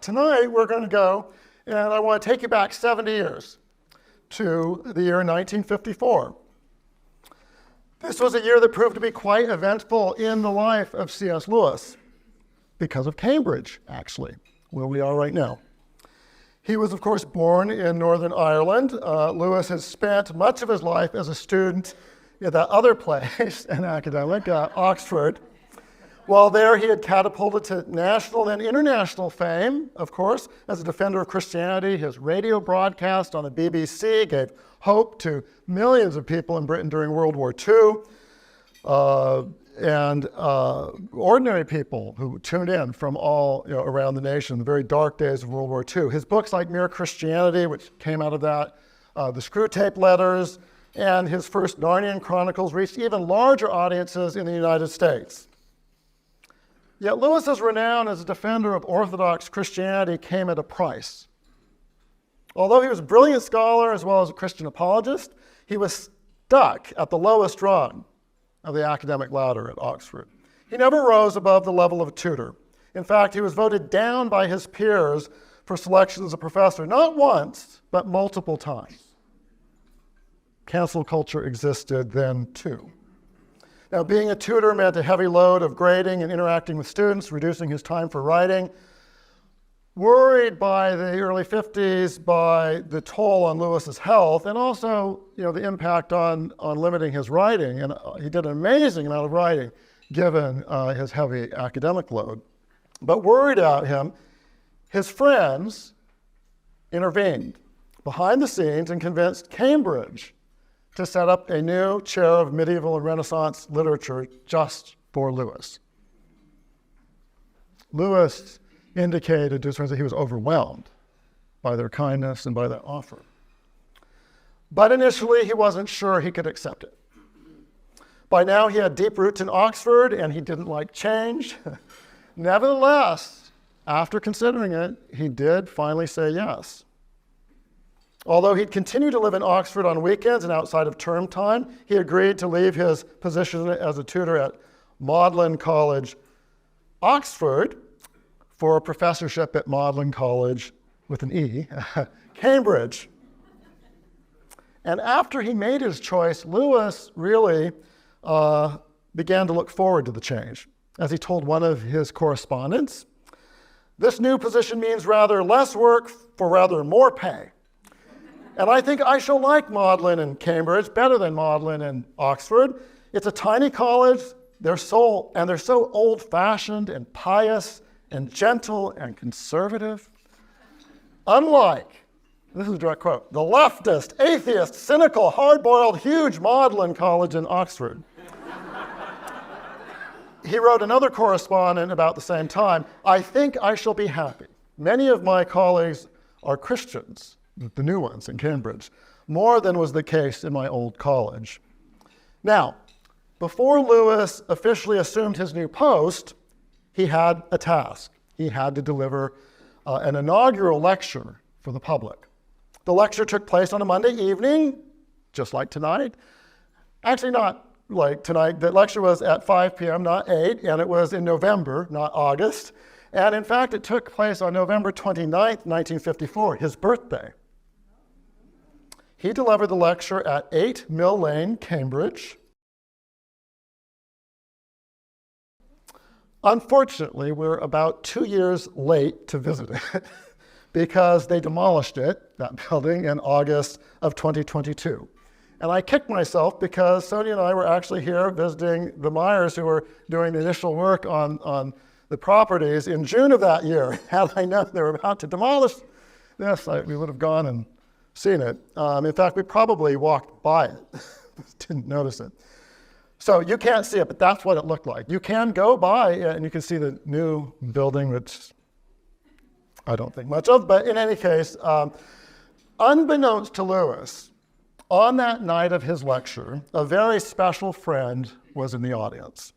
tonight we're going to go, and I want to take you back 70 years to the year 1954. This was a year that proved to be quite eventful in the life of C.S. Lewis, because of Cambridge, actually, where we are right now. He was, of course, born in Northern Ireland. Lewis has spent much of his life as a student in that other place, an academic, Oxford. While there, he had catapulted to national and international fame, of course, as a defender of Christianity. His radio broadcast on the BBC gave hope to millions of people in Britain during World War II, and ordinary people who tuned in from all around the nation in the very dark days of World War II. His books like Mere Christianity, which came out of that, the Screwtape Letters, and his first Darwinian Chronicles reached even larger audiences in the United States. Yet Lewis's renown as a defender of Orthodox Christianity came at a price. Although he was a brilliant scholar as well as a Christian apologist, he was stuck at the lowest rung of the academic ladder at Oxford. He never rose above the level of a tutor. In fact, he was voted down by his peers for selection as a professor, not once, but multiple times. Cancel culture existed then too. Now, being a tutor meant a heavy load of grading and interacting with students, reducing his time for writing. Worried by the early 50s by the toll on Lewis's health and also, the impact on limiting his writing, and he did an amazing amount of writing given his heavy academic load. But worried about him, his friends intervened behind the scenes and convinced Cambridge to set up a new chair of medieval and Renaissance literature just for Lewis. Lewis indicated to his friends that he was overwhelmed by their kindness and by that offer. But initially, he wasn't sure he could accept it. By now, he had deep roots in Oxford, and he didn't like change. Nevertheless, after considering it, he did finally say yes. Although he'd continued to live in Oxford on weekends and outside of term time, he agreed to leave his position as a tutor at Magdalen College, Oxford, for a professorship at Magdalen College, with an E, Cambridge. And after he made his choice, Lewis really began to look forward to the change. As he told one of his correspondents, "This new position means rather less work for rather more pay. And I think I shall like Magdalen and Cambridge better than Magdalen and Oxford. It's a tiny college, they're so old-fashioned and pious and gentle and conservative. Unlike," this is a direct quote, "the leftist, atheist, cynical, hard-boiled, huge Magdalen College in Oxford." He wrote another correspondent about the same time, "I think I shall be happy. Many of my colleagues are Christians, the new ones in Cambridge, more than was the case in my old college." Now, before Lewis officially assumed his new post, he had a task. He had to deliver an inaugural lecture for the public. The lecture took place on a Monday evening, just like tonight. Actually, not like tonight. The lecture was at 5 p.m., not 8, and it was in November, not August. And in fact, it took place on November 29th, 1954, his birthday. He delivered the lecture at 8 Mill Lane, Cambridge. Unfortunately, we're about 2 years late to visit it because they demolished it, that building, in August of 2022. And I kicked myself because Sonia and I were actually here visiting the Myers, who were doing the initial work on the properties in June of that year. Had I known they were about to demolish this, we would have gone and seen it. In fact, we probably walked by it, didn't notice it. So you can't see it, but that's what it looked like. You can go by and you can see the new building, which I don't think much of, but in any case, unbeknownst to Lewis, on that night of his lecture, a very special friend was in the audience.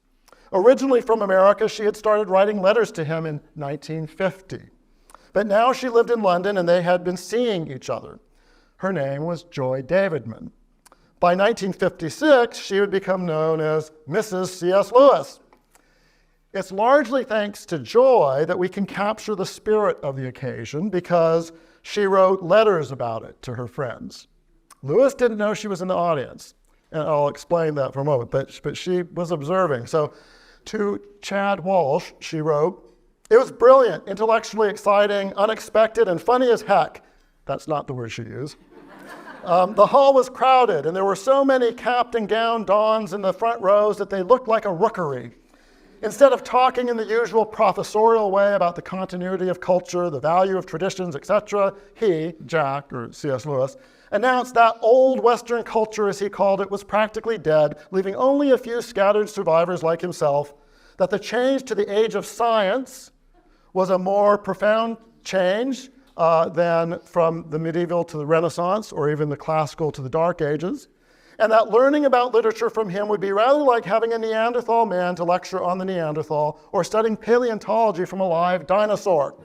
Originally from America, she had started writing letters to him in 1950. But now she lived in London and they had been seeing each other. Her name was Joy Davidman. By 1956, she would become known as Mrs. C.S. Lewis. It's largely thanks to Joy that we can capture the spirit of the occasion because she wrote letters about it to her friends. Lewis didn't know she was in the audience, and I'll explain that for a moment, but she was observing. So to Chad Walsh, she wrote, "It was brilliant, intellectually exciting, unexpected, and funny as heck." That's not the word she used. The hall was crowded, and there were so many capped and gowned dons in the front rows that they looked like a rookery. Instead of talking in the usual professorial way about the continuity of culture, the value of traditions, etc., he, Jack, or C.S. Lewis, announced that old Western culture, as he called it, was practically dead, leaving only a few scattered survivors like himself, that the change to the age of science was a more profound change than from the medieval to the Renaissance, or even the classical to the Dark Ages, and that learning about literature from him would be rather like having a Neanderthal man to lecture on the Neanderthal, or studying paleontology from a live dinosaur.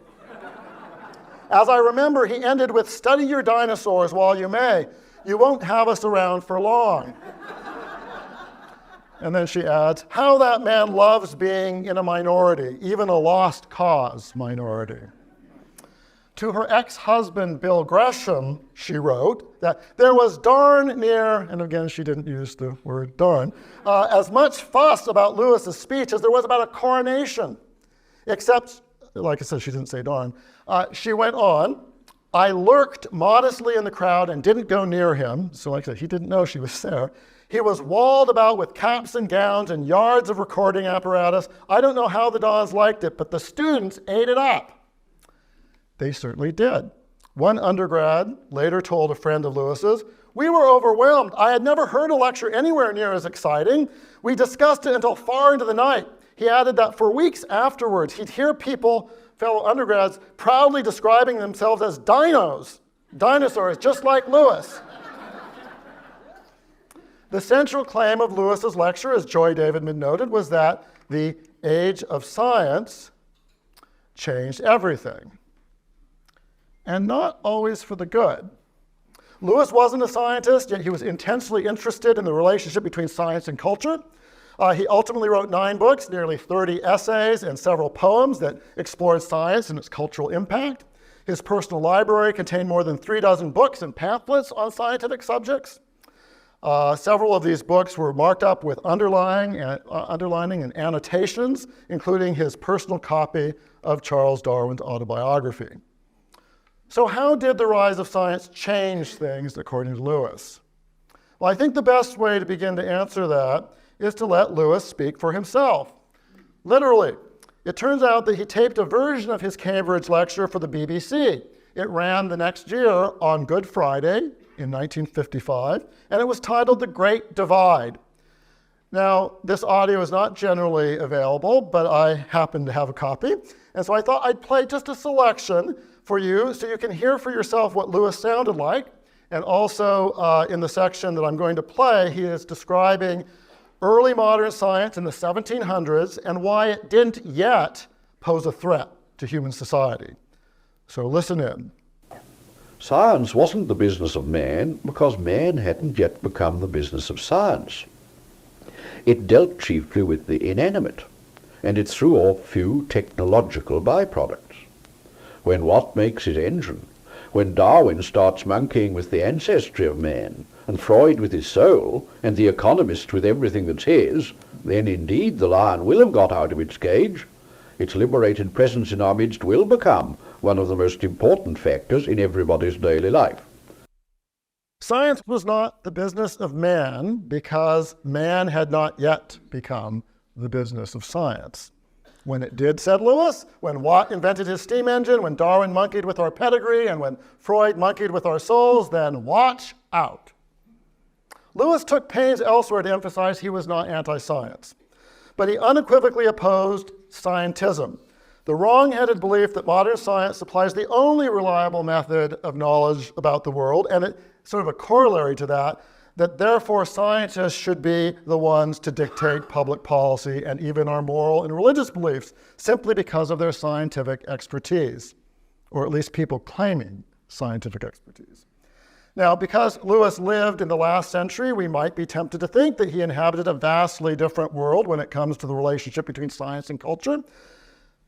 As I remember, he ended with, "Study your dinosaurs while you may. You won't have us around for long." And then she adds, "How that man loves being in a minority, even a lost cause minority." To her ex-husband, Bill Gresham, she wrote that there was darn near, and again, she didn't use the word darn, as much fuss about Lewis's speech as there was about a coronation. Except, like I said, she didn't say darn. She went on, "I lurked modestly in the crowd and didn't go near him." So like I said, he didn't know she was there. "He was walled about with caps and gowns and yards of recording apparatus. I don't know how the dons liked it, but the students ate it up." They certainly did. One undergrad later told a friend of Lewis's, "We were overwhelmed. I had never heard a lecture anywhere near as exciting. We discussed it until far into the night." He added that for weeks afterwards, he'd hear people, fellow undergrads, proudly describing themselves as dinosaurs, just like Lewis. The central claim of Lewis's lecture, as Joy Davidman noted, was that the age of science changed everything. And not always for the good. Lewis wasn't a scientist, yet he was intensely interested in the relationship between science and culture. He ultimately wrote 9 books, nearly 30 essays, and several poems that explored science and its cultural impact. His personal library contained more than 36 books and pamphlets on scientific subjects. Several of these books were marked up with underlining and annotations, including his personal copy of Charles Darwin's autobiography. So how did the rise of science change things, according to Lewis? Well, I think the best way to begin to answer that is to let Lewis speak for himself. Literally, it turns out that he taped a version of his Cambridge lecture for the BBC. It ran the next year on Good Friday in 1955, and it was titled The Great Divide. Now, this audio is not generally available, but I happen to have a copy, and so I thought I'd play just a selection for you so you can hear for yourself what Lewis sounded like. And also in the section that I'm going to play, he is describing early modern science in the 1700s and why it didn't yet pose a threat to human society. So listen in. Science wasn't the business of man because man hadn't yet become the business of science. It dealt chiefly with the inanimate, and it threw off few technological byproducts. When Watt makes his engine, when Darwin starts monkeying with the ancestry of man, and Freud with his soul, and the economist with everything that's his, then indeed the lion will have got out of its cage. Its liberated presence in our midst will become one of the most important factors in everybody's daily life. Science was not the business of man because man had not yet become the business of science. When it did, said Lewis, when Watt invented his steam engine, when Darwin monkeyed with our pedigree, and when Freud monkeyed with our souls, then watch out. Lewis took pains elsewhere to emphasize he was not anti-science, but he unequivocally opposed scientism, the wrong-headed belief that modern science supplies the only reliable method of knowledge about the world, and it sort of a corollary to that, that therefore scientists should be the ones to dictate public policy and even our moral and religious beliefs simply because of their scientific expertise, or at least people claiming scientific expertise. Now, because Lewis lived in the last century, we might be tempted to think that he inhabited a vastly different world when it comes to the relationship between science and culture.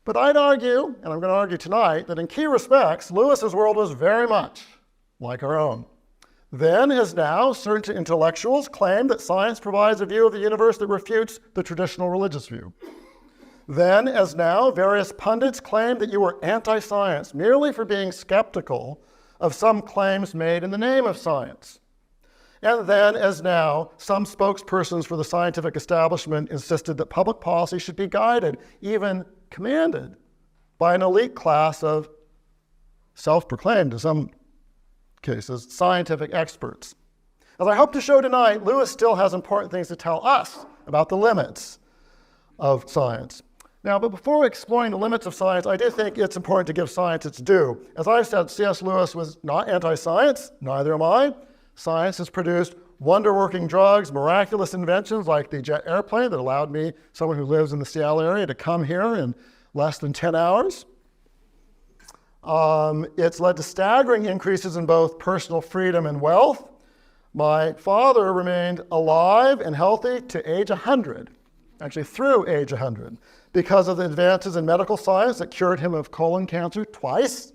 But I'd argue, and I'm going to argue tonight, that in key respects, Lewis's world was very much like our own. Then, as now, certain intellectuals claim that science provides a view of the universe that refutes the traditional religious view. Then, as now, various pundits claim that you were anti-science merely for being skeptical of some claims made in the name of science. And then, as now, some spokespersons for the scientific establishment insisted that public policy should be guided, even commanded, by an elite class of self-proclaimed, in some cases, scientific experts. As I hope to show tonight, Lewis still has important things to tell us about the limits of science. Now, but before exploring the limits of science, I do think it's important to give science its due. As I've said, C.S. Lewis was not anti-science, neither am I. Science has produced wonder-working drugs, miraculous inventions like the jet airplane that allowed me, someone who lives in the Seattle area, to come here in less than 10 hours. It's led to staggering increases in both personal freedom and wealth. My father remained alive and healthy to age 100, actually through age 100. Because of the advances in medical science that cured him of colon cancer twice.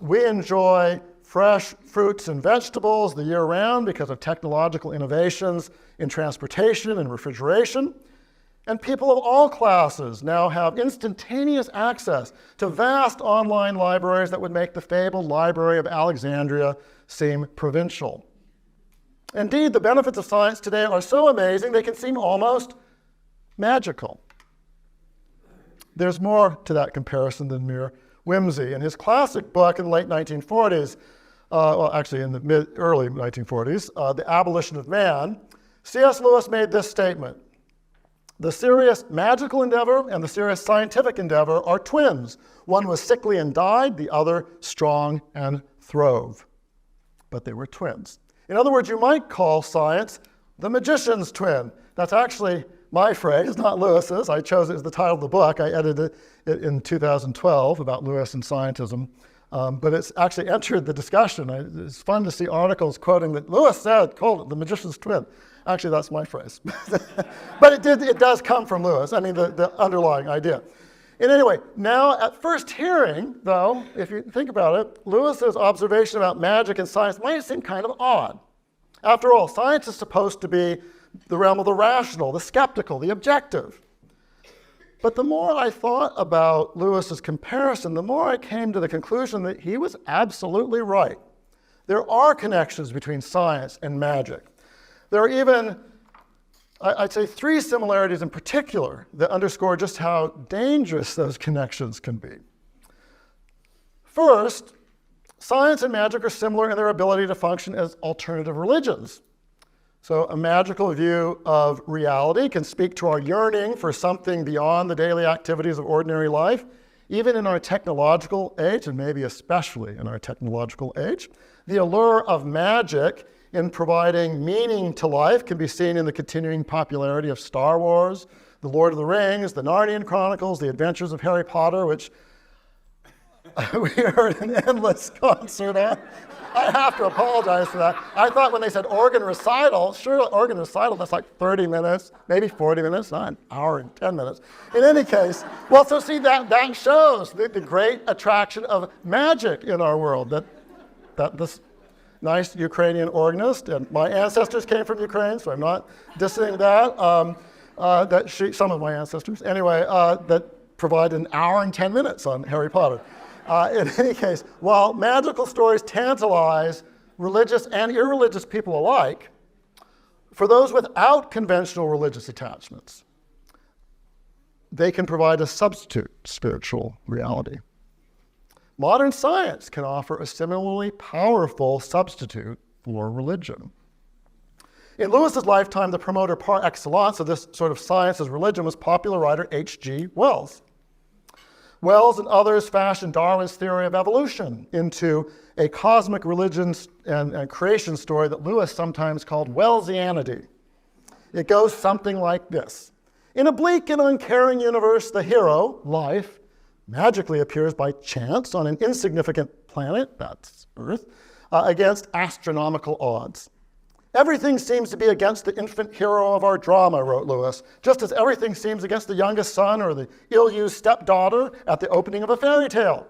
We enjoy fresh fruits and vegetables the year round because of technological innovations in transportation and refrigeration. And people of all classes now have instantaneous access to vast online libraries that would make the fabled Library of Alexandria seem provincial. Indeed, the benefits of science today are so amazing they can seem almost magical. There's more to that comparison than mere whimsy. In his classic book in the late 1940s, actually in the early 1940s, The Abolition of Man, C.S. Lewis made this statement: "The serious magical endeavor and the serious scientific endeavor are twins. One was sickly and died, the other strong and throve." But they were twins. In other words, you might call science the magician's twin. That's actually my phrase, not Lewis's. I chose it as the title of the book. I edited it in 2012 about Lewis and Scientism. But it's actually entered the discussion. It's fun to see articles quoting that Lewis said, called it the magician's twin. Actually, that's my phrase. But it does come from Lewis. I mean, the underlying idea. And anyway, now at first hearing, though, if you think about it, Lewis's observation about magic and science might seem kind of odd. After all, science is supposed to be the realm of the rational, the skeptical, the objective. But the more I thought about Lewis's comparison, the more I came to the conclusion that he was absolutely right. There are connections between science and magic. There are even, I'd say, three similarities in particular that underscore just how dangerous those connections can be. First, science and magic are similar in their ability to function as alternative religions. So a magical view of reality can speak to our yearning for something beyond the daily activities of ordinary life, even in our technological age, and maybe especially in our technological age. The allure of magic in providing meaning to life can be seen in the continuing popularity of Star Wars, The Lord of the Rings, the Narnian Chronicles, The Adventures of Harry Potter, which we heard an endless concert on. I have to apologize for that. I thought when they said organ recital, sure, organ recital, that's like 30 minutes, maybe 40 minutes, not an hour and 10 minutes. In any case, well, so see, that shows the great attraction of magic in our world, that this nice Ukrainian organist, and my ancestors came from Ukraine, so I'm not dissing that, some of my ancestors, anyway, that provide an hour and 10 minutes on Harry Potter. In any case, while magical stories tantalize religious and irreligious people alike, for those without conventional religious attachments, they can provide a substitute spiritual reality. Modern science can offer a similarly powerful substitute for religion. In Lewis's lifetime, the promoter par excellence of this sort of science as religion was popular writer H.G. Wells. Wells and others fashioned Darwin's theory of evolution into a cosmic religion and creation story that Lewis sometimes called Wellsianity. It goes something like this. In a bleak and uncaring universe, the hero, life, magically appears by chance on an insignificant planet, that's Earth, against astronomical odds. Everything seems to be against the infant hero of our drama, wrote Lewis, just as everything seems against the youngest son or the ill-used stepdaughter at the opening of a fairy tale.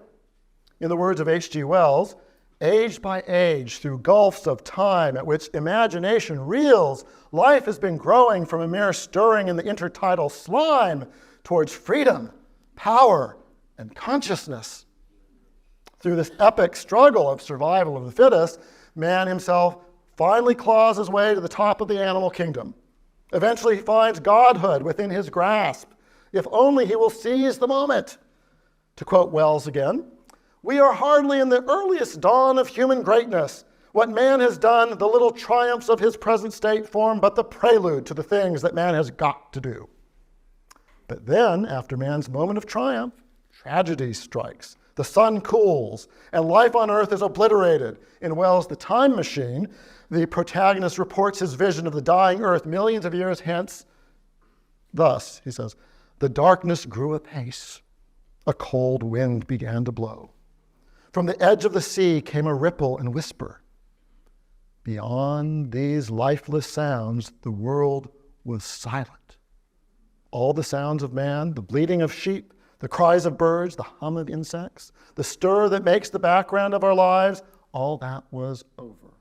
In the words of H.G. Wells, age by age, through gulfs of time at which imagination reels, life has been growing from a mere stirring in the intertidal slime towards freedom, power, and consciousness. Through this epic struggle of survival of the fittest, man himself finally claws his way to the top of the animal kingdom. Eventually he finds godhood within his grasp, if only he will seize the moment. To quote Wells again, "We are hardly in the earliest dawn of human greatness. What man has done, the little triumphs of his present state form but the prelude to the things that man has got to do." But then, after man's moment of triumph, tragedy strikes. The sun cools, and life on earth is obliterated. In Wells' The Time Machine, the protagonist reports his vision of the dying earth millions of years hence. Thus, he says, "The darkness grew apace. A cold wind began to blow. From the edge of the sea came a ripple and whisper. Beyond these lifeless sounds, the world was silent. All the sounds of man, the bleating of sheep, the cries of birds, the hum of insects, the stir that makes the background of our lives, all that was over."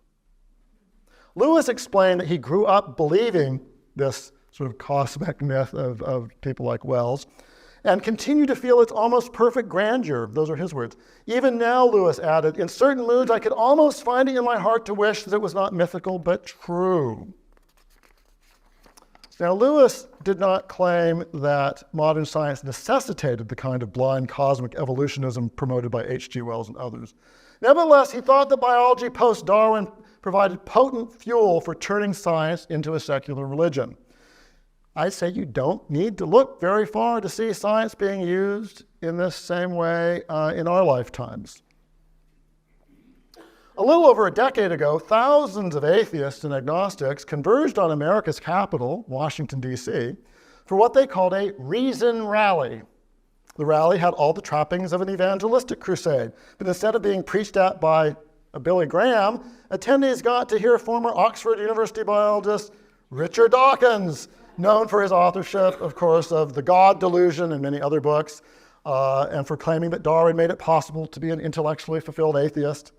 Lewis explained that he grew up believing this sort of cosmic myth of people like Wells, and continued to feel its almost perfect grandeur. Those are his words. "Even now," Lewis added, "in certain moods I could almost find it in my heart to wish that it was not mythical but true." Now, Lewis did not claim that modern science necessitated the kind of blind cosmic evolutionism promoted by H.G. Wells and others. Nevertheless, he thought that biology post-Darwin provided potent fuel for turning science into a secular religion. I say you don't need to look very far to see science being used in this same way in our lifetimes. A little over a decade ago, thousands of atheists and agnostics converged on America's capital, Washington, D.C., for what they called a reason rally. The rally had all the trappings of an evangelistic crusade, but instead of being preached at by Billy Graham, attendees got to hear former Oxford University biologist Richard Dawkins, known for his authorship, of course, of The God Delusion and many other books, and for claiming that Darwin made it possible to be an intellectually fulfilled atheist.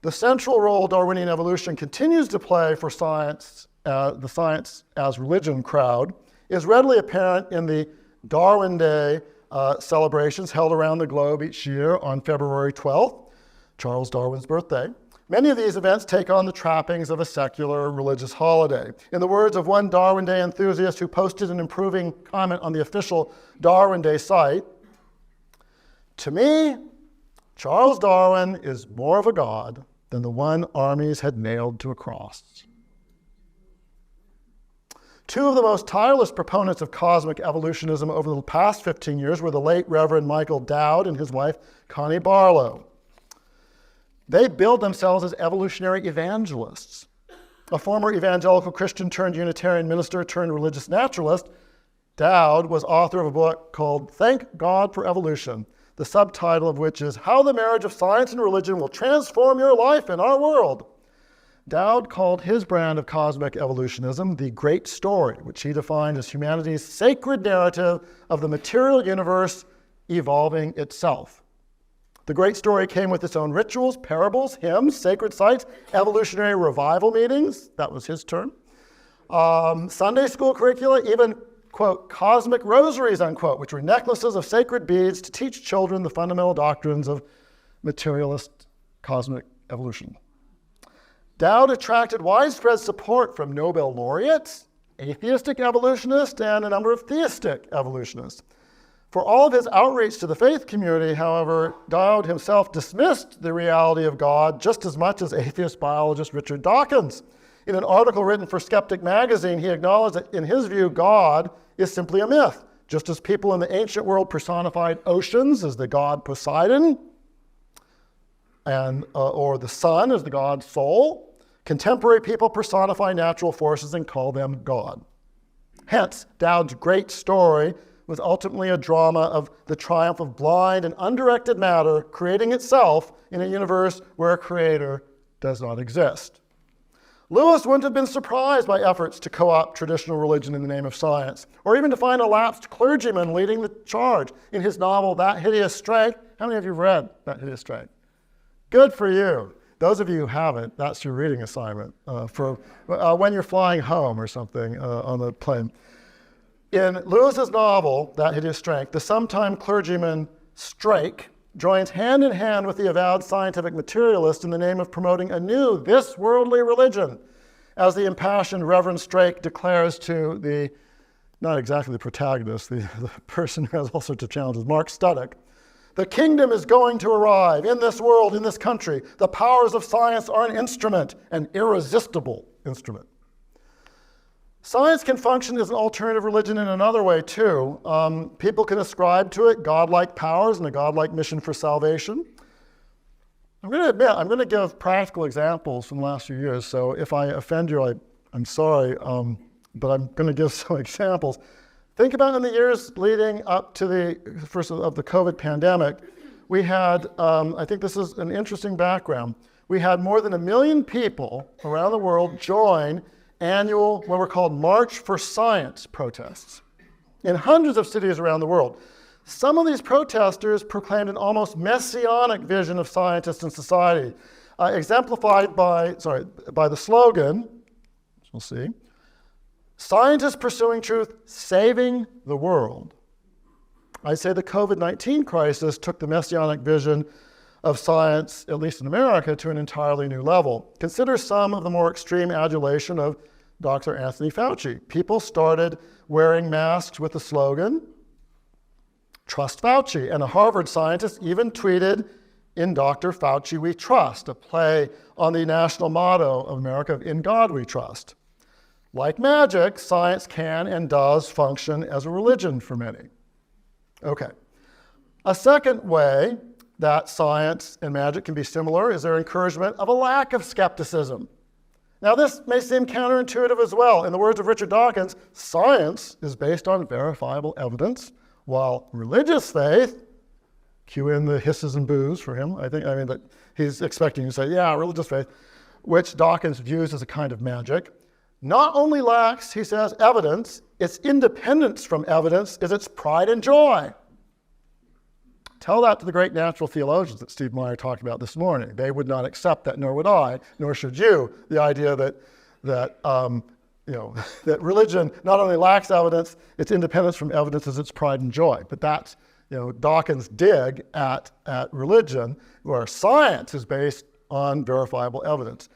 The central role Darwinian evolution continues to play for science, the science as religion crowd, is readily apparent in the Darwin Day celebrations held around the globe each year on February 12th, Charles Darwin's birthday. Many of these events take on the trappings of a secular religious holiday. In the words of one Darwin Day enthusiast who posted an improving comment on the official Darwin Day site, "To me, Charles Darwin is more of a god than the one armies had nailed to a cross." Two of the most tireless proponents of cosmic evolutionism over the past 15 years were the late Reverend Michael Dowd and his wife, Connie Barlow. They billed themselves as evolutionary evangelists. A former evangelical Christian turned Unitarian minister turned religious naturalist, Dowd was author of a book called Thank God for Evolution, the subtitle of which is How the Marriage of Science and Religion Will Transform Your Life and Our World. Dowd called his brand of cosmic evolutionism the Great Story, which he defined as humanity's sacred narrative of the material universe evolving itself. The Great Story came with its own rituals, parables, hymns, sacred sites, evolutionary revival meetings, that was his term, Sunday school curricula, even, quote, cosmic rosaries, unquote, which were necklaces of sacred beads to teach children the fundamental doctrines of materialist cosmic evolution. Dowd attracted widespread support from Nobel laureates, atheistic evolutionists, and a number of theistic evolutionists. For all of his outreach to the faith community, however, Dowd himself dismissed the reality of God just as much as atheist biologist Richard Dawkins. In an article written for Skeptic magazine, he acknowledged that in his view, God is simply a myth, just as people in the ancient world personified oceans as the god Poseidon, and or the sun as the god Sol. Contemporary people personify natural forces and call them God. Hence, Dowd's Great Story was ultimately a drama of the triumph of blind and undirected matter creating itself in a universe where a creator does not exist. Lewis wouldn't have been surprised by efforts to co-opt traditional religion in the name of science, or even to find a lapsed clergyman leading the charge in his novel, That Hideous Strength. How many of you have read That Hideous Strength? Good for you. Those of you who haven't, that's your reading assignment for when you're flying home or something on the plane. In Lewis's novel, That Hideous Strength, the sometime clergyman Strake joins hand in hand with the avowed scientific materialist in the name of promoting a new, this worldly religion, as the impassioned Reverend Strake declares to the, not exactly the protagonist, the person who has all sorts of challenges, Mark Studdock. The kingdom is going to arrive in this world, in this country. The powers of science are an instrument, an irresistible instrument. Science can function as an alternative religion in another way, too. People can ascribe to it godlike powers and a godlike mission for salvation. I'm going to admit, I'm going to give practical examples from the last few years, so if I offend you, I'm sorry, but I'm going to give some examples. Think about in the years leading up to the first of the COVID pandemic, we had, I think this is an interesting background, we had more than 1 million people around the world join annual, what were called March for Science protests in hundreds of cities around the world. Some of these protesters proclaimed an almost messianic vision of scientists and society, exemplified by the slogan, which we'll see, scientists pursuing truth, saving the world. I'd say the COVID-19 crisis took the messianic vision of science, at least in America, to an entirely new level. Consider some of the more extreme adulation of Dr. Anthony Fauci. People started wearing masks with the slogan, trust Fauci. And a Harvard scientist even tweeted, in Dr. Fauci we trust, a play on the national motto of America, of in God we trust. Like magic, science can and does function as a religion for many. Okay. A second way that science and magic can be similar is their encouragement of a lack of skepticism. Now, this may seem counterintuitive as well. In the words of Richard Dawkins, science is based on verifiable evidence, while religious faith, cue in the hisses and boos for him, I mean that he's expecting you to say, yeah, religious faith, which Dawkins views as a kind of magic, not only lacks, he says, evidence, its independence from evidence is its pride and joy. Tell that to the great natural theologians that Steve Meyer talked about this morning. They would not accept that, nor would I, nor should you, the idea that that religion not only lacks evidence, its independence from evidence is its pride and joy. But that's Dawkins' dig at religion, where science is based on verifiable evidence.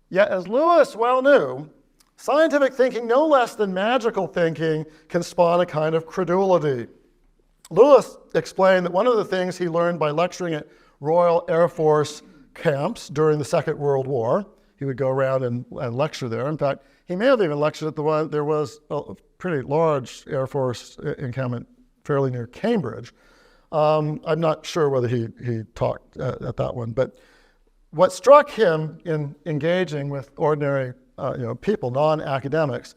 Yet, as Lewis well knew, scientific thinking, no less than magical thinking, can spawn a kind of credulity. Lewis explained that one of the things he learned by lecturing at Royal Air Force camps during the Second World War, he would go around and lecture there. In fact, he may have even lectured at the one, there was a pretty large Air Force encampment fairly near Cambridge. I'm not sure whether he talked at that one, but what struck him in engaging with ordinary people, non-academics,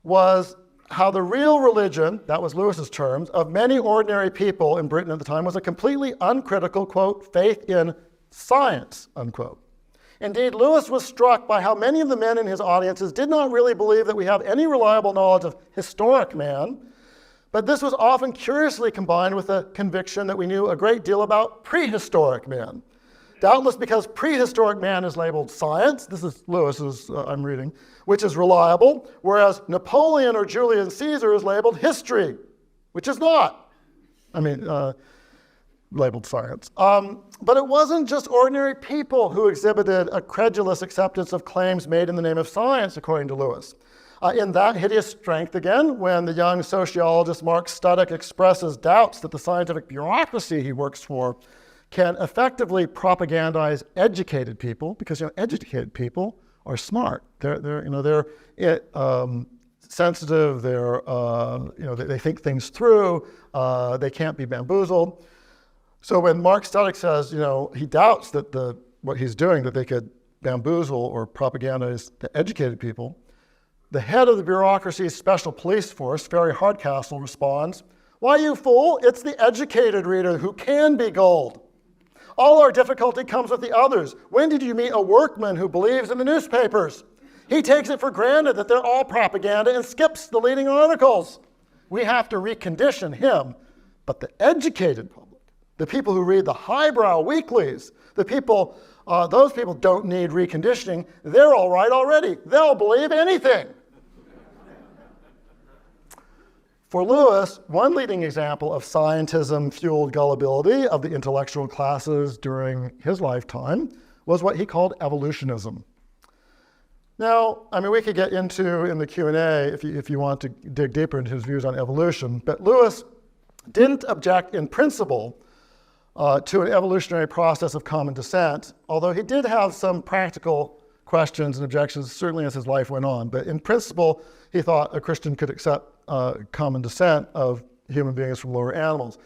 was how the real religion, that was Lewis's terms, of many ordinary people in Britain at the time was a completely uncritical, quote, faith in science, unquote. Indeed, Lewis was struck by how many of the men in his audiences did not really believe that we have any reliable knowledge of historic man, but this was often curiously combined with a conviction that we knew a great deal about prehistoric man. Doubtless because prehistoric man is labeled science, this is Lewis's, I'm reading, which is reliable, whereas Napoleon or Julius Caesar is labeled history, which is not. Labeled science. But it wasn't just ordinary people who exhibited a credulous acceptance of claims made in the name of science, according to Lewis. In That Hideous Strength, again, when the young sociologist Mark Studdock expresses doubts that the scientific bureaucracy he works for can effectively propagandize educated people, because educated people are smart. They're sensitive. They think things through. They can't be bamboozled. So when Mark Studdock says, he doubts that what he's doing, that they could bamboozle or propagandize the educated people, the head of the bureaucracy's special police force, Ferry Hardcastle, responds, "Why, you fool, it's the educated reader who can be gulled. All our difficulty comes with the others. When did you meet a workman who believes in the newspapers? He takes it for granted that they're all propaganda and skips the leading articles. We have to recondition him. But the educated public, the people who read the highbrow weeklies, those people don't need reconditioning. They're all right already. They'll believe anything. For Lewis, one leading example of scientism-fueled gullibility of the intellectual classes during his lifetime was what he called evolutionism. Now, we could get into in the Q&A if you want to dig deeper into his views on evolution, but Lewis didn't object in principle to an evolutionary process of common descent, although he did have some practical questions and objections, certainly as his life went on. But in principle, he thought a Christian could accept common descent of human beings from lower animals.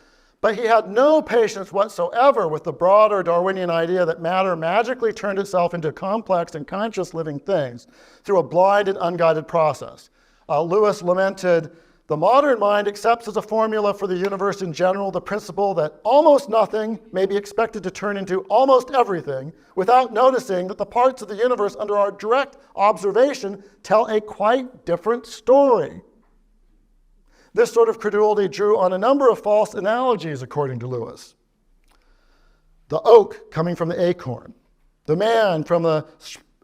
But he had no patience whatsoever with the broader Darwinian idea that matter magically turned itself into complex and conscious living things through a blind and unguided process. Lewis lamented, "The modern mind accepts as a formula for the universe in general the principle that almost nothing may be expected to turn into almost everything without noticing that the parts of the universe under our direct observation tell a quite different story." This sort of credulity drew on a number of false analogies, according to Lewis. The oak coming from the acorn, the man from the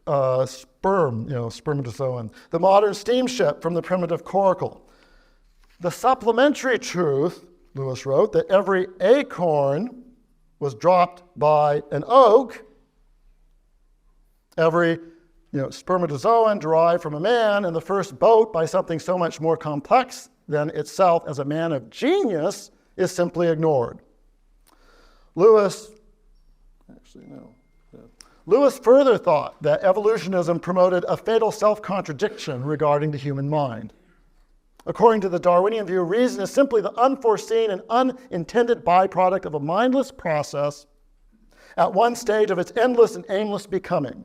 spermatozoan, the modern steamship from the primitive coracle. The supplementary truth, Lewis wrote, that every acorn was dropped by an oak, every spermatozoan derived from a man, and the first boat by something so much more complex than itself as a man of genius, is simply ignored. Lewis further thought that evolutionism promoted a fatal self-contradiction regarding the human mind. According to the Darwinian view, reason is simply the unforeseen and unintended byproduct of a mindless process at one stage of its endless and aimless becoming.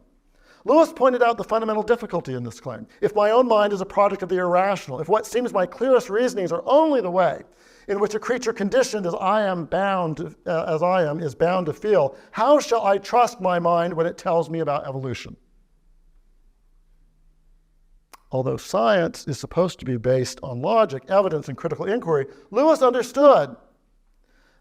Lewis pointed out the fundamental difficulty in this claim. If my own mind is a product of the irrational, if what seems my clearest reasonings are only the way in which a creature conditioned as I am is bound to feel, how shall I trust my mind when it tells me about evolution? Although science is supposed to be based on logic, evidence, and critical inquiry, Lewis understood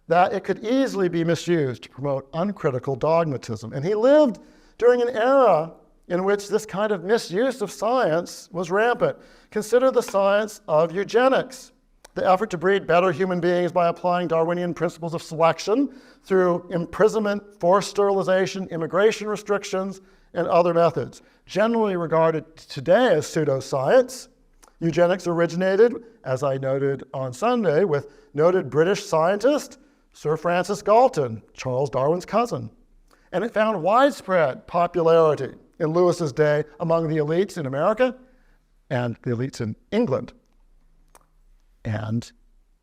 that it could easily be misused to promote uncritical dogmatism. And he lived during an era in which this kind of misuse of science was rampant. Consider the science of eugenics, the effort to breed better human beings by applying Darwinian principles of selection through imprisonment, forced sterilization, immigration restrictions, and other methods. Generally regarded today as pseudoscience, eugenics originated, as I noted on Sunday, with noted British scientist Sir Francis Galton, Charles Darwin's cousin. And it found widespread popularity in Lewis's day among the elites in America and the elites in England and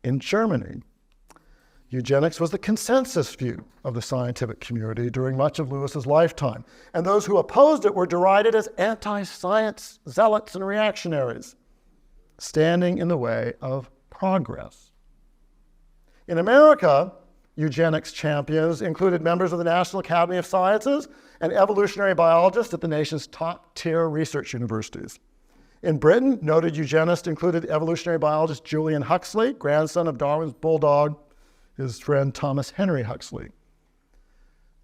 in Germany. Eugenics was the consensus view of the scientific community during much of Lewis's lifetime, and those who opposed it were derided as anti-science zealots and reactionaries, standing in the way of progress. In America, eugenics champions included members of the National Academy of Sciences and evolutionary biologists at the nation's top-tier research universities. In Britain, noted eugenist included evolutionary biologist Julian Huxley, grandson of Darwin's bulldog, his friend Thomas Henry Huxley.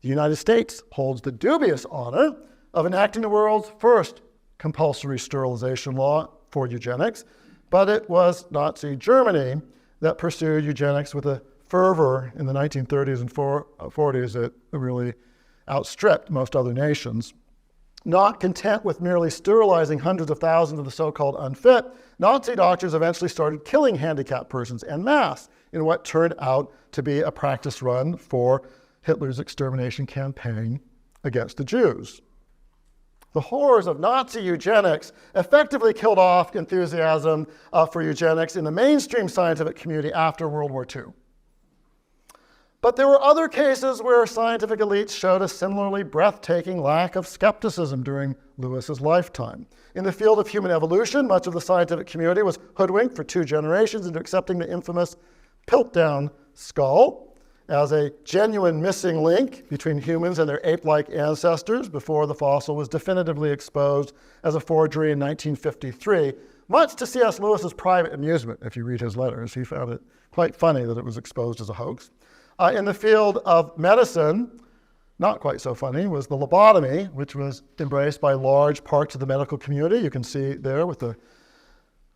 The United States holds the dubious honor of enacting the world's first compulsory sterilization law for eugenics, but it was Nazi Germany that pursued eugenics with a fervor in the 1930s and 40s that really outstripped most other nations. Not content with merely sterilizing hundreds of thousands of the so-called unfit, Nazi doctors eventually started killing handicapped persons en masse in what turned out to be a practice run for Hitler's extermination campaign against the Jews. The horrors of Nazi eugenics effectively killed off enthusiasm for eugenics in the mainstream scientific community after World War II. But there were other cases where scientific elites showed a similarly breathtaking lack of skepticism during Lewis's lifetime. In the field of human evolution, much of the scientific community was hoodwinked for 2 generations into accepting the infamous Piltdown skull as a genuine missing link between humans and their ape-like ancestors before the fossil was definitively exposed as a forgery in 1953, much to C.S. Lewis's private amusement. If you read his letters, he found it quite funny that it was exposed as a hoax. In the field of medicine, not quite so funny, was the lobotomy, which was embraced by large parts of the medical community. You can see there with the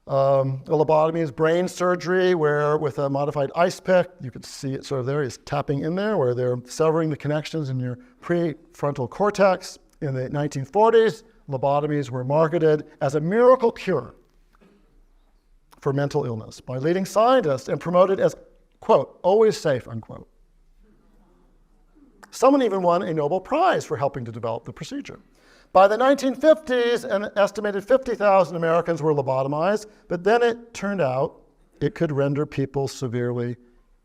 lobotomy is brain surgery, where with a modified ice pick, you can see it sort of there, he's tapping in there, where they're severing the connections in your prefrontal cortex. In the 1940s, lobotomies were marketed as a miracle cure for mental illness by leading scientists and promoted as, quote, always safe, unquote. Someone even won a Nobel Prize for helping to develop the procedure. By the 1950s, an estimated 50,000 Americans were lobotomized, but then it turned out it could render people severely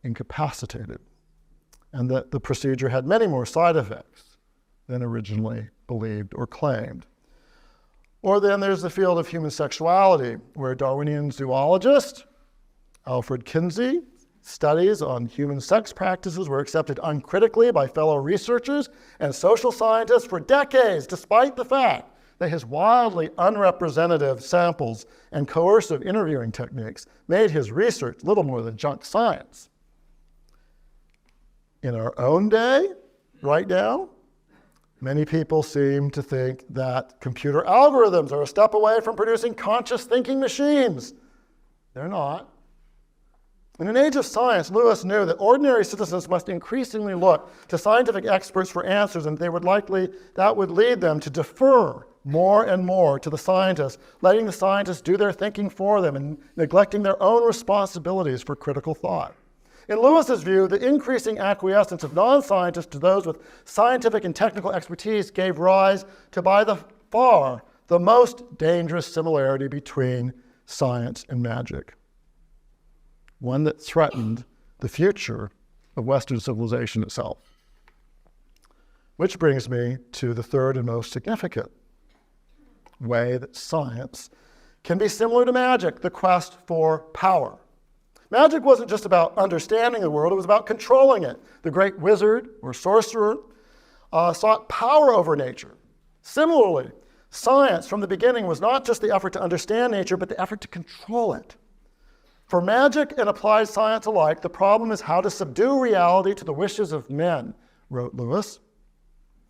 incapacitated, and that the procedure had many more side effects than originally believed or claimed. Or then there's the field of human sexuality, where Darwinian zoologist Alfred Kinsey studies on human sex practices were accepted uncritically by fellow researchers and social scientists for decades, despite the fact that his wildly unrepresentative samples and coercive interviewing techniques made his research little more than junk science. In our own day, right now, many people seem to think that computer algorithms are a step away from producing conscious thinking machines. They're not. In an age of science, Lewis knew that ordinary citizens must increasingly look to scientific experts for answers, and that would lead them to defer more and more to the scientists, letting the scientists do their thinking for them and neglecting their own responsibilities for critical thought. In Lewis's view, the increasing acquiescence of non-scientists to those with scientific and technical expertise gave rise to, by far, the most dangerous similarity between science and magic, one that threatened the future of Western civilization itself. Which brings me to the third and most significant way that science can be similar to magic, the quest for power. Magic wasn't just about understanding the world, it was about controlling it. The great wizard or sorcerer sought power over nature. Similarly, science from the beginning was not just the effort to understand nature, but the effort to control it. For magic and applied science alike, the problem is how to subdue reality to the wishes of men, wrote Lewis.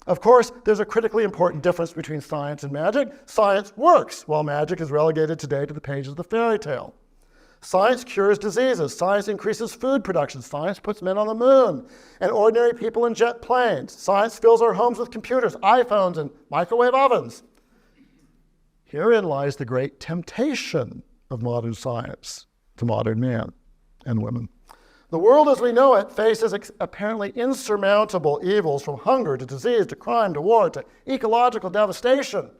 Of course, there's a critically important difference between science and magic. Science works, while magic is relegated today to the pages of the fairy tale. Science cures diseases. Science increases food production. Science puts men on the moon and ordinary people in jet planes. Science fills our homes with computers, iPhones, and microwave ovens. Herein lies the great temptation of modern science to modern man and women. The world as we know it faces apparently insurmountable evils, from hunger to disease to crime to war to ecological devastation.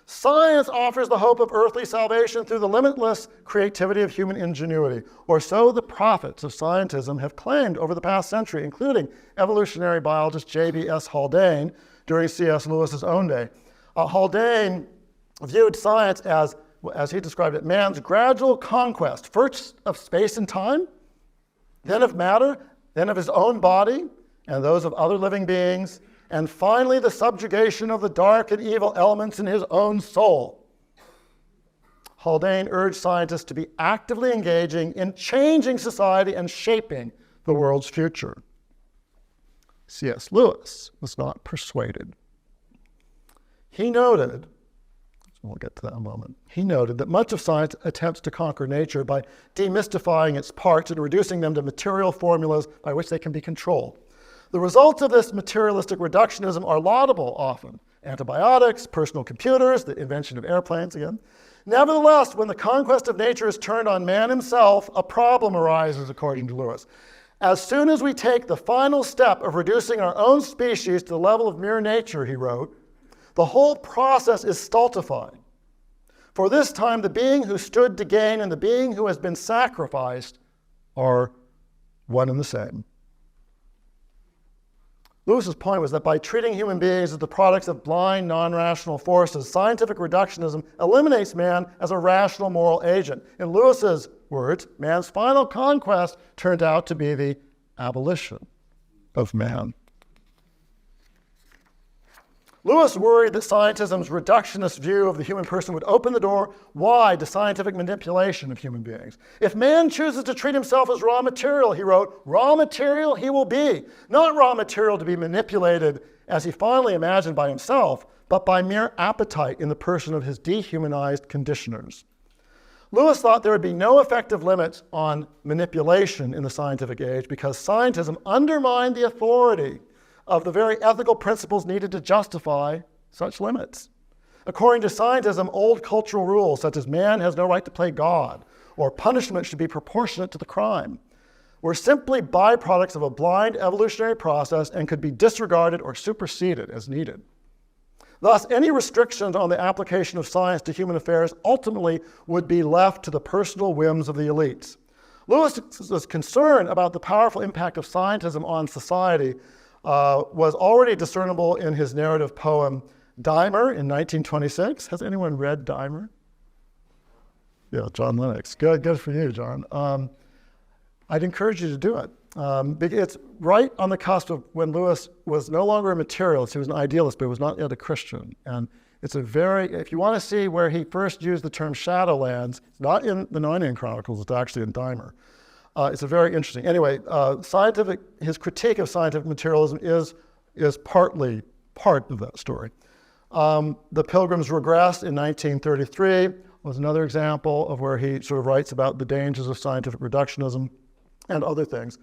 Science offers the hope of earthly salvation through the limitless creativity of human ingenuity, or so the prophets of scientism have claimed over the past century, including evolutionary biologist J.B.S. Haldane during C.S. Lewis's own day. Haldane viewed science as he described it, man's gradual conquest, first of space and time, then of matter, then of his own body and those of other living beings, and finally the subjugation of the dark and evil elements in his own soul. Haldane urged scientists to be actively engaging in changing society and shaping the world's future. C.S. Lewis was not persuaded. He noted, we'll get to that in a moment. He noted that much of science attempts to conquer nature by demystifying its parts and reducing them to material formulas by which they can be controlled. The results of this materialistic reductionism are laudable often. Antibiotics, personal computers, the invention of airplanes again. Nevertheless, when the conquest of nature is turned on man himself, a problem arises, according to Lewis. As soon as we take the final step of reducing our own species to the level of mere nature, he wrote, the whole process is stultified. For this time, the being who stood to gain and the being who has been sacrificed are one and the same. Lewis's point was that by treating human beings as the products of blind, non-rational forces, scientific reductionism eliminates man as a rational moral agent. In Lewis's words, man's final conquest turned out to be the abolition of man. Lewis worried that scientism's reductionist view of the human person would open the door wide to scientific manipulation of human beings. If man chooses to treat himself as raw material, he wrote, raw material he will be, not raw material to be manipulated as he fondly imagined by himself, but by mere appetite in the person of his dehumanized conditioners. Lewis thought there would be no effective limits on manipulation in the scientific age because scientism undermined the authority of the very ethical principles needed to justify such limits. According to scientism, old cultural rules such as man has no right to play God or punishment should be proportionate to the crime were simply byproducts of a blind evolutionary process and could be disregarded or superseded as needed. Thus, any restrictions on the application of science to human affairs ultimately would be left to the personal whims of the elites. Lewis's concern about the powerful impact of scientism on society was already discernible in his narrative poem, Dimer, in 1926. Has anyone read Dimer? Yeah, John Lennox. Good for you, John. I'd encourage you to do it. It's right on the cusp of when Lewis was no longer a materialist. He was an idealist, but he was not yet a Christian. And it's if you want to see where he first used the term shadowlands, it's not in the Narnian Chronicles, it's actually in Dimer. It's a very interesting. Anyway, his critique of scientific materialism is partly part of that story. The Pilgrim's Regress in 1933 was another example of where he sort of writes about the dangers of scientific reductionism and other things.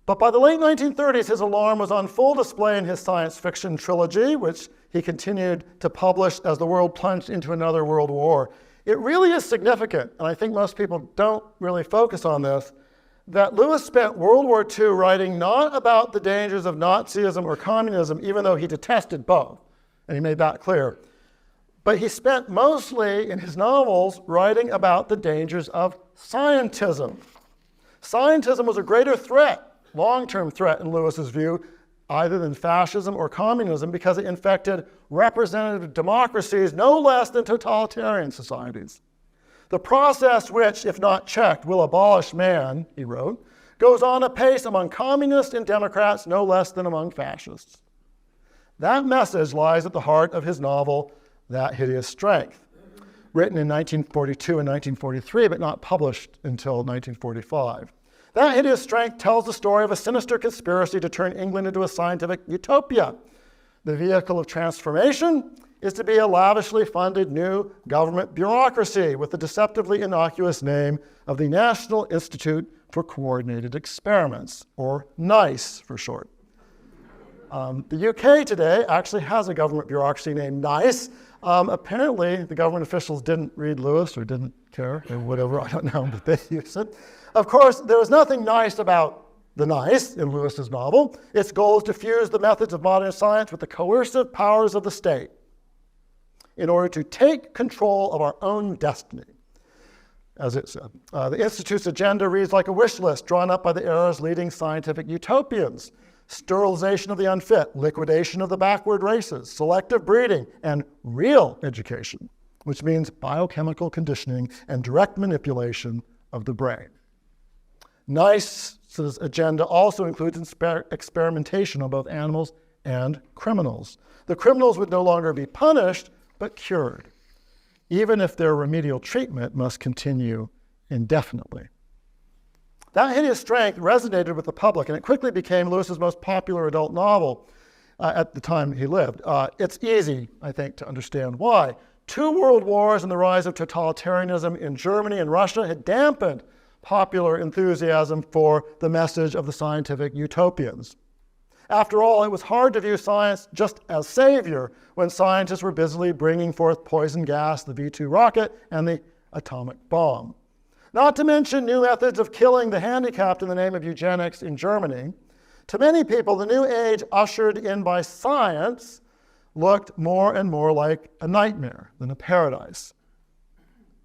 But by the late 1930s, his alarm was on full display in his science fiction trilogy, which he continued to publish as the world plunged into another world war. It really is significant, and I think most people don't really focus on this, that Lewis spent World War II writing not about the dangers of Nazism or communism, even though he detested both, and he made that clear. But he spent mostly in his novels writing about the dangers of scientism. Scientism was a greater threat, long-term threat in Lewis's view, either than fascism or communism, because it infected representative democracies no less than totalitarian societies. The process which, if not checked, will abolish man, he wrote, goes on apace among communists and Democrats no less than among fascists. That message lies at the heart of his novel, That Hideous Strength, written in 1942 and 1943, but not published until 1945. That Hideous Strength tells the story of a sinister conspiracy to turn England into a scientific utopia. The vehicle of transformation is to be a lavishly funded new government bureaucracy with the deceptively innocuous name of the National Institute for Coordinated Experiments, or NICE for short. The UK today actually has a government bureaucracy named NICE. Apparently, the government officials didn't read Lewis or didn't care or whatever, I don't know, but they use it. Of course, there was nothing nice about the NICE in Lewis's novel. Its goal is to fuse the methods of modern science with the coercive powers of the state in order to take control of our own destiny, as it said. The Institute's agenda reads like a wish list drawn up by the era's leading scientific utopians: sterilization of the unfit, liquidation of the backward races, selective breeding, and real education, which means biochemical conditioning and direct manipulation of the brain. NICE's agenda also includes experimentation on both animals and criminals. The criminals would no longer be punished, but cured, even if their remedial treatment must continue indefinitely. That Hideous Strength resonated with the public, and it quickly became Lewis's most popular adult novel at the time he lived. It's easy, I think, to understand why. 2 world wars and the rise of totalitarianism in Germany and Russia had dampened popular enthusiasm for the message of the scientific utopians. After all, it was hard to view science just as savior when scientists were busily bringing forth poison gas, the V2 rocket, and the atomic bomb. Not to mention new methods of killing the handicapped in the name of eugenics in Germany. To many people, the new age ushered in by science looked more and more like a nightmare than a paradise.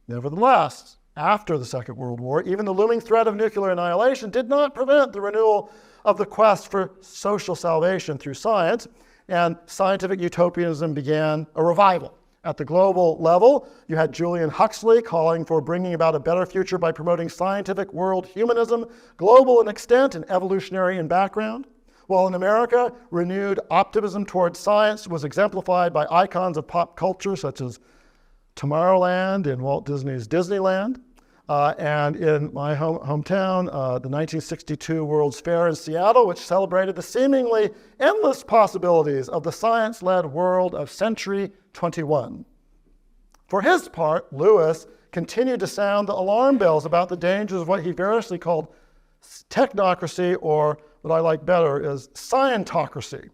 Nevertheless, after the Second World War, even the looming threat of nuclear annihilation did not prevent the renewal of the quest for social salvation through science, and scientific utopianism began a revival. At the global level, you had Julian Huxley calling for bringing about a better future by promoting scientific world humanism, global in extent and evolutionary in background, While in America, renewed optimism towards science was exemplified by icons of pop culture such as Tomorrowland in Walt Disney's Disneyland, and in my hometown, the 1962 World's Fair in Seattle, which celebrated the seemingly endless possibilities of the science-led world of Century 21. For his part, Lewis continued to sound the alarm bells about the dangers of what he variously called technocracy, or what I like better is Scientocracy.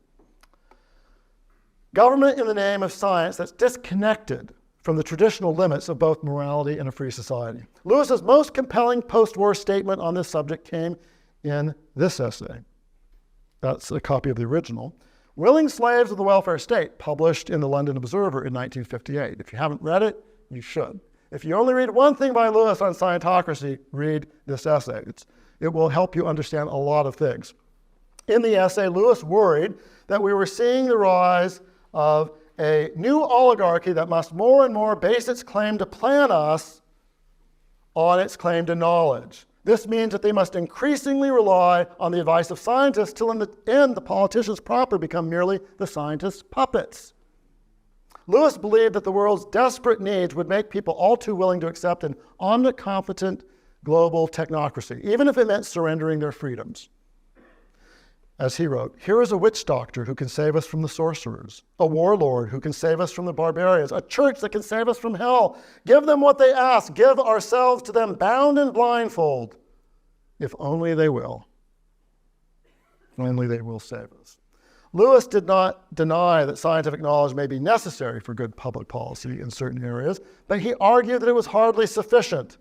Government in the name of science that's disconnected from the traditional limits of both morality and a free society. Lewis's most compelling post-war statement on this subject came in this essay. That's a copy of the original. Willing Slaves of the Welfare State, published in the London Observer in 1958. If you haven't read it, you should. If you only read one thing by Lewis on Scientocracy, read this essay. It will help you understand a lot of things. In the essay, Lewis worried that we were seeing the rise of a new oligarchy that must more and more base its claim to plan us on its claim to knowledge. This means that they must increasingly rely on the advice of scientists till in the end the politicians proper become merely the scientists' puppets. Lewis believed that the world's desperate needs would make people all too willing to accept an omnicompetent global technocracy, even if it meant surrendering their freedoms. As he wrote, "Here is a witch doctor who can save us from the sorcerers, a warlord who can save us from the barbarians, a church that can save us from hell. Give them what they ask. Give ourselves to them bound and blindfold, if only they will. Only they will save us." Lewis did not deny that scientific knowledge may be necessary for good public policy in certain areas, but he argued that it was hardly sufficient.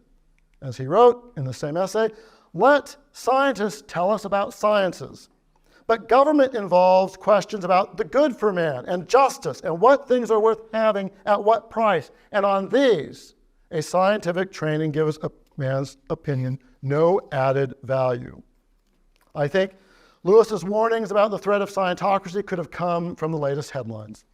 As he wrote in the same essay, "Let scientists tell us about sciences. But government involves questions about the good for man and justice and what things are worth having at what price. And on these, a scientific training gives a man's opinion no added value." I think Lewis's warnings about the threat of Scientocracy could have come from the latest headlines.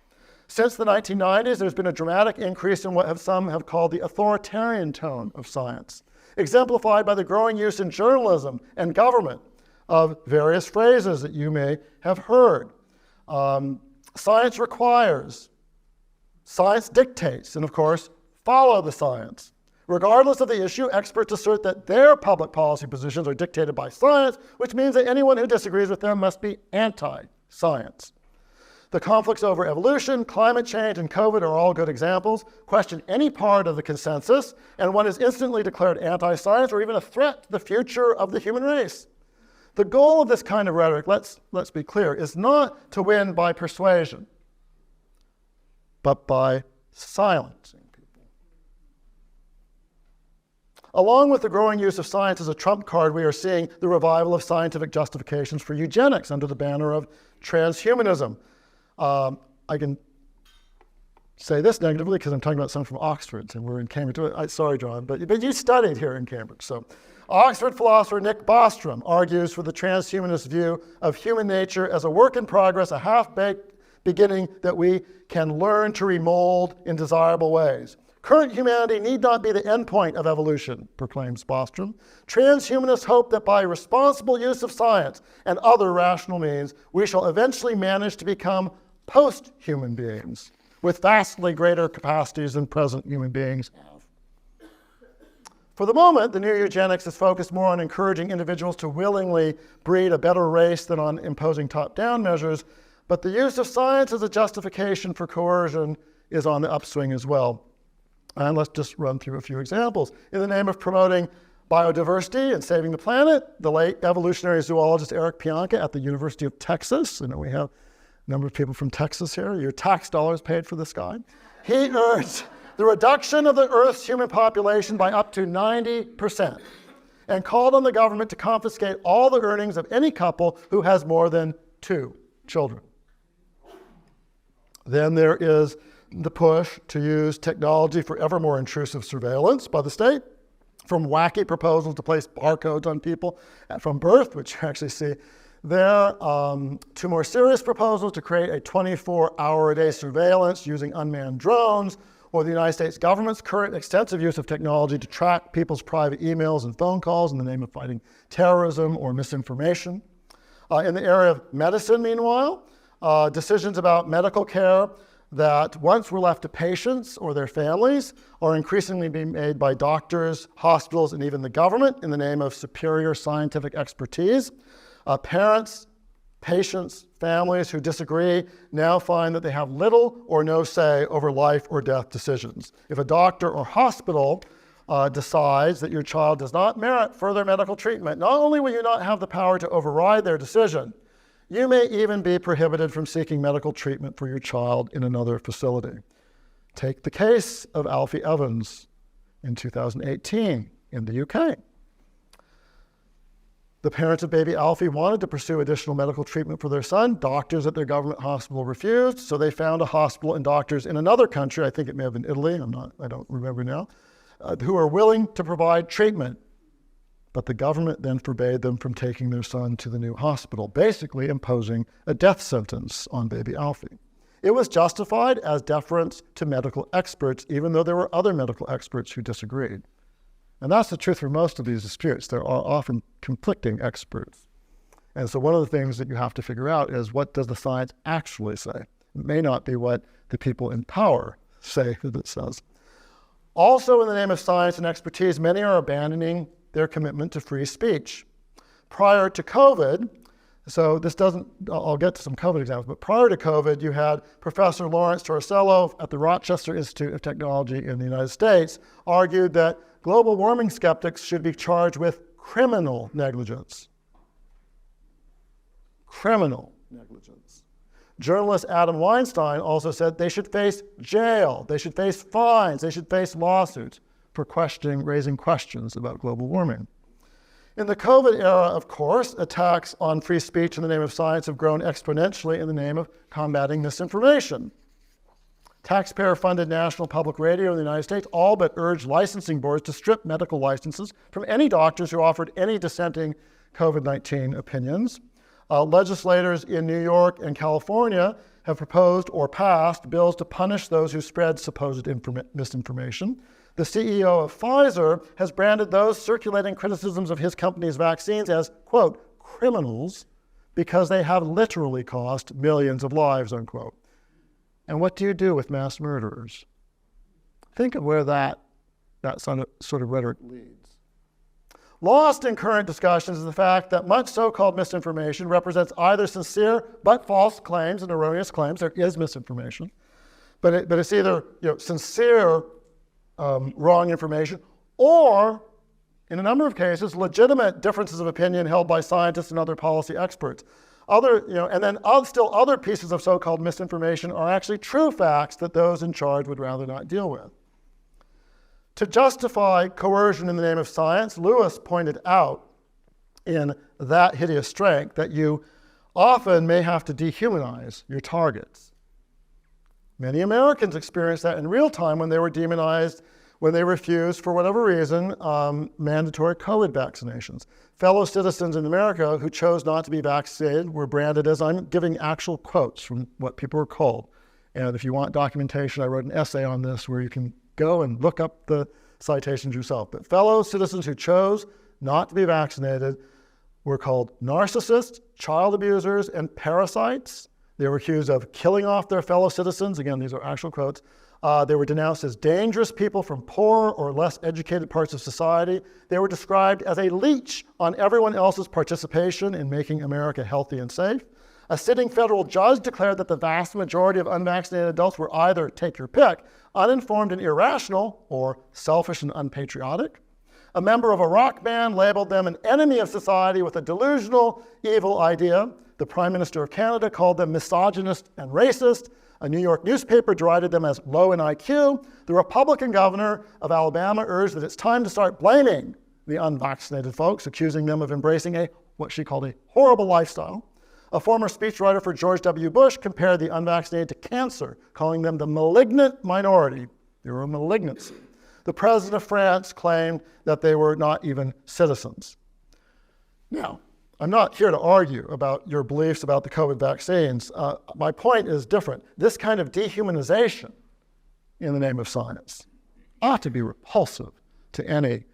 Since the 1990s, there's been a dramatic increase in what some have called the authoritarian tone of science, exemplified by the growing use in journalism and government of various phrases that you may have heard. Science requires, science dictates, and of course, follow the science. Regardless of the issue, experts assert that their public policy positions are dictated by science, which means that anyone who disagrees with them must be anti-science. The conflicts over evolution, climate change, and COVID are all good examples. Question any part of the consensus, and one is instantly declared anti-science or even a threat to the future of the human race. The goal of this kind of rhetoric, let's be clear, is not to win by persuasion, but by silencing people. Along with the growing use of science as a trump card, we are seeing the revival of scientific justifications for eugenics under the banner of transhumanism. I can say this negatively because I'm talking about someone from Oxford, and we're in Cambridge. Sorry, John, but you studied here in Cambridge. So, Oxford philosopher Nick Bostrom argues for the transhumanist view of human nature as a work in progress, a half-baked beginning that we can learn to remold in desirable ways. Current humanity need not be the endpoint of evolution, proclaims Bostrom. Transhumanists hope that by responsible use of science and other rational means, we shall eventually manage to become post-human beings with vastly greater capacities than present human beings have. For the moment, the new eugenics is focused more on encouraging individuals to willingly breed a better race than on imposing top-down measures, but the use of science as a justification for coercion is on the upswing as well. And let's just run through a few examples. In the name of promoting biodiversity and saving the planet, the late evolutionary zoologist Eric Pianka at the University of Texas, we have a number of people from Texas here, your tax dollars paid for this guy, he urged the reduction of the Earth's human population by up to 90% and called on the government to confiscate all the earnings of any couple who has more than 2 children. Then there is the push to use technology for ever more intrusive surveillance by the state, from wacky proposals to place barcodes on people from birth, which you actually see there, to more serious proposals to create a 24-hour-a-day surveillance using unmanned drones, or the United States government's current extensive use of technology to track people's private emails and phone calls in the name of fighting terrorism or misinformation. In the area of medicine, meanwhile, decisions about medical care that once were left to patients or their families are increasingly being made by doctors, hospitals, and even the government in the name of superior scientific expertise. Parents, patients, families who disagree now find that they have little or no say over life or death decisions. If a doctor or hospital decides that your child does not merit further medical treatment, not only will you not have the power to override their decision, you may even be prohibited from seeking medical treatment for your child in another facility. Take the case of Alfie Evans in 2018 in the UK. The parents of baby Alfie wanted to pursue additional medical treatment for their son. Doctors at their government hospital refused, so they found a hospital and doctors in another country, I think it may have been Italy, I don't remember now, who are willing to provide treatment. But the government then forbade them from taking their son to the new hospital, basically imposing a death sentence on baby Alfie. It was justified as deference to medical experts, even though there were other medical experts who disagreed. And that's the truth for most of these disputes. There are often conflicting experts. And so one of the things that you have to figure out is, what does the science actually say? It may not be what the people in power say that it says. Also, in the name of science and expertise, many are abandoning their commitment to free speech. Prior to COVID, so this doesn't, I'll get to some COVID examples, but prior to COVID, you had Professor Lawrence Torricello at the Rochester Institute of Technology in the United States argued that global warming skeptics should be charged with criminal negligence. Criminal negligence. Journalist Adam Weinstein also said they should face jail, they should face fines, they should face lawsuits for raising questions about global warming. In the COVID era, of course, attacks on free speech in the name of science have grown exponentially in the name of combating misinformation. Taxpayer-funded National Public Radio in the United States all but urged licensing boards to strip medical licenses from any doctors who offered any dissenting COVID-19 opinions. Legislators in New York and California have proposed or passed bills to punish those who spread supposed misinformation. The CEO of Pfizer has branded those circulating criticisms of his company's vaccines as, quote, criminals, because they have literally cost millions of lives, unquote. And what do you do with mass murderers? Think of where that sort of rhetoric leads. Lost in current discussions is the fact that much so-called misinformation represents either sincere but false claims and erroneous claims. There is misinformation, but it's either sincere wrong information, or in a number of cases, legitimate differences of opinion held by scientists and other policy experts. And then still other pieces of so-called misinformation are actually true facts that those in charge would rather not deal with. To justify coercion in the name of science, Lewis pointed out in That Hideous Strength that you often may have to dehumanize your targets. Many Americans experienced that in real time when they were demonized, when they refused, for whatever reason, mandatory COVID vaccinations. Fellow citizens in America who chose not to be vaccinated were branded as, I'm giving actual quotes from what people were called. And if you want documentation, I wrote an essay on this where you can go and look up the citations yourself. But fellow citizens who chose not to be vaccinated were called narcissists, child abusers, and parasites. They were accused of killing off their fellow citizens. Again, these are actual quotes. They were denounced as dangerous people from poorer or less educated parts of society. They were described as a leech on everyone else's participation in making America healthy and safe. A sitting federal judge declared that the vast majority of unvaccinated adults were either, take your pick, uninformed and irrational, or selfish and unpatriotic. A member of a rock band labeled them an enemy of society with a delusional, evil idea. The Prime Minister of Canada called them misogynist and racist. A New York newspaper derided them as low in IQ. The Republican governor of Alabama urged that it's time to start blaming the unvaccinated folks, accusing them of embracing what she called a horrible lifestyle. A former speechwriter for George W. Bush compared the unvaccinated to cancer, calling them the malignant minority. They were a malignancy. The president of France claimed that they were not even citizens. Now, I'm not here to argue about your beliefs about the COVID vaccines. My point is different. This kind of dehumanization in the name of science ought to be repulsive to any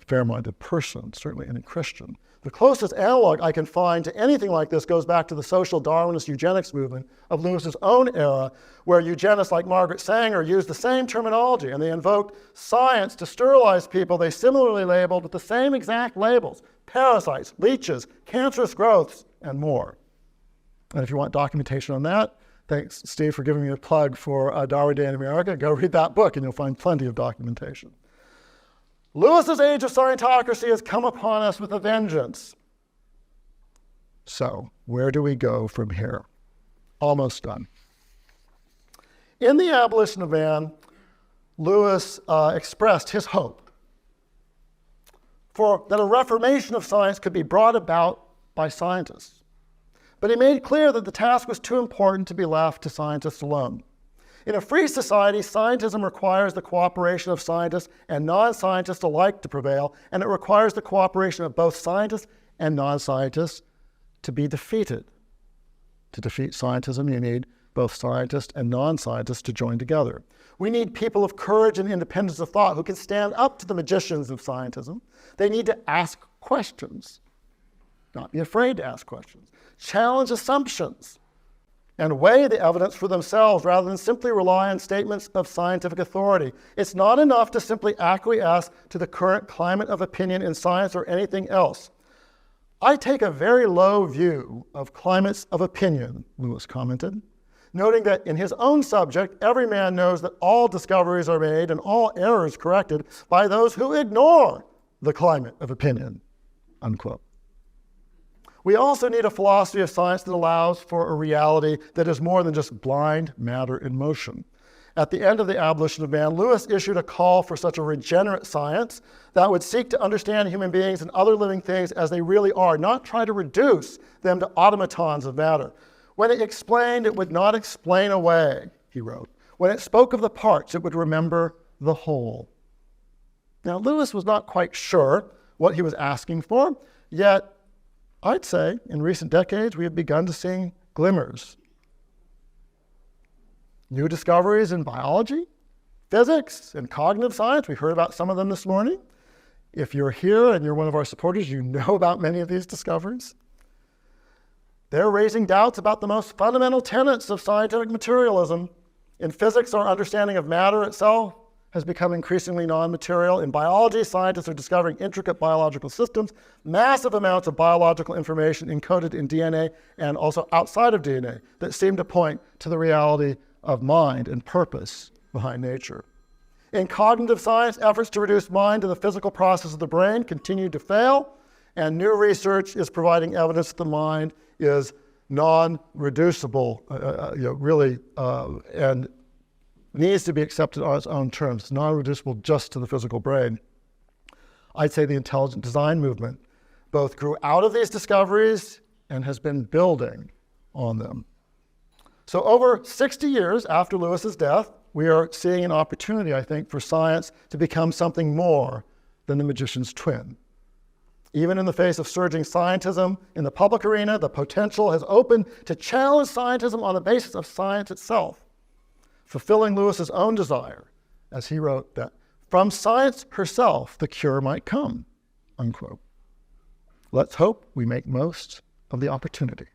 fair-minded person, certainly any Christian. The closest analog I can find to anything like this goes back to the social Darwinist eugenics movement of Lewis's own era, where eugenists like Margaret Sanger used the same terminology, and they invoked science to sterilize people they similarly labeled with the same exact labels: parasites, leeches, cancerous growths, and more. And if you want documentation on that, thanks, Steve, for giving me a plug for Darwin Day in America. Go read that book and you'll find plenty of documentation. Lewis's age of Scientocracy has come upon us with a vengeance. So, where do we go from here? Almost done. In The Abolition of Man, Lewis expressed his hope for that a reformation of science could be brought about by scientists. But he made clear that the task was too important to be left to scientists alone. In a free society, scientism requires the cooperation of scientists and non-scientists alike to prevail, and it requires the cooperation of both scientists and non-scientists to be defeated. To defeat scientism, you need both scientists and non-scientists to join together. We need people of courage and independence of thought who can stand up to the magicians of scientism. They need to ask questions, not be afraid to ask questions, challenge assumptions, and weigh the evidence for themselves rather than simply rely on statements of scientific authority. It's not enough to simply acquiesce to the current climate of opinion in science or anything else. I take a very low view of climates of opinion, Lewis commented, noting that in his own subject, every man knows that all discoveries are made and all errors corrected by those who ignore the climate of opinion, unquote. We also need a philosophy of science that allows for a reality that is more than just blind matter in motion. At the end of The Abolition of Man, Lewis issued a call for such a regenerate science that would seek to understand human beings and other living things as they really are, not try to reduce them to automatons of matter. When it explained, it would not explain away, he wrote. When it spoke of the parts, it would remember the whole. Now, Lewis was not quite sure what he was asking for, yet I'd say in recent decades we have begun to see glimmers. New discoveries in biology, physics, and cognitive science. We heard about some of them this morning. If you're here and you're one of our supporters, you know about many of these discoveries. They're raising doubts about the most fundamental tenets of scientific materialism. In physics, our understanding of matter itself has become increasingly non-material. In biology, scientists are discovering intricate biological systems, massive amounts of biological information encoded in DNA and also outside of DNA that seem to point to the reality of mind and purpose behind nature. In cognitive science, efforts to reduce mind to the physical process of the brain continue to fail, and new research is providing evidence that the mind is non-reducible, and needs to be accepted on its own terms. It's non-reducible just to the physical brain. I'd say the intelligent design movement both grew out of these discoveries and has been building on them. So over 60 years after Lewis's death, we are seeing an opportunity, I think, for science to become something more than the magician's twin. Even in the face of surging scientism in the public arena, the potential has opened to challenge scientism on the basis of science itself, fulfilling Lewis's own desire, as he wrote, that from science herself the cure might come, unquote. Let's hope we make most of the opportunity.